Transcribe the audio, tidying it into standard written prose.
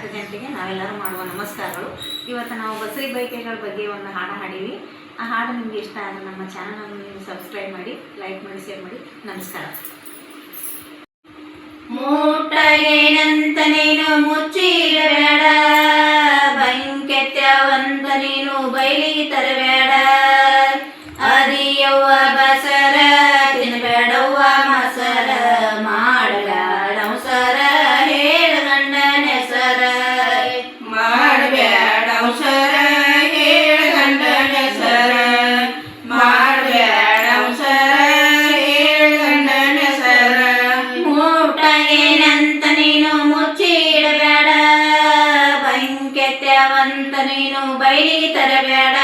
10 ಗಂಟೆಗೆ ನಾವೆಲ್ಲರೂ ಮಾಡುವ ನಮಸ್ಕಾರಗಳು. ಇವತ್ತು ನಾವು ಬಸರಿ ಬಯಕೆಗಳ ಬಗ್ಗೆ ಒಂದು ಹಾಡು ಹಾಡೀವಿ. ಆ ಹಾಡು ನಿಮಗೆ ಇಷ್ಟ ಆದರೆ ನಮ್ಮ ಚಾನಲನ್ನು ನೀವು ಸಬ್ಸ್ಕ್ರೈಬ್ ಮಾಡಿ, ಲೈಕ್ ಮಾಡಿ, ಶೇರ್ ಮಾಡಿ. ನಮಸ್ಕಾರ. ಮೂಟಗೇನಂತ ನೀನು ಮುಚ್ಚಿಡಬೇಡ, ಬಂಕೆತ್ಯವಂತ ನೀನು ಬಯಲಿಗೆ ತರಬೇಡ. ಅದಿಯವ್ವ ಬಸರ ತಿನ್ನಬೇಡವ್ವ ಮಸರ, ಮಾಡಬೇಡ ಅವಸರ ಹೇಳ ಗಂಡನ ಹೆಸರ. ಮಾಡಬೇಡ ಅವಸರ ಹೇಳ ಗಂಡನ ಹೆಸರ, ಮಾಡಬೇಡ ಅವಸರ ಹೇಳ ಗಂಡನ ಹೆಸರ. ಮೂಟಗೇನಂತ ನೀನು ಮುಚ್ಚಿಡಬೇಡ, ಬಂಕೆತ್ಯವಂತ ನೀನು ಬಯಲಿಗೆ ತರಬೇಡ.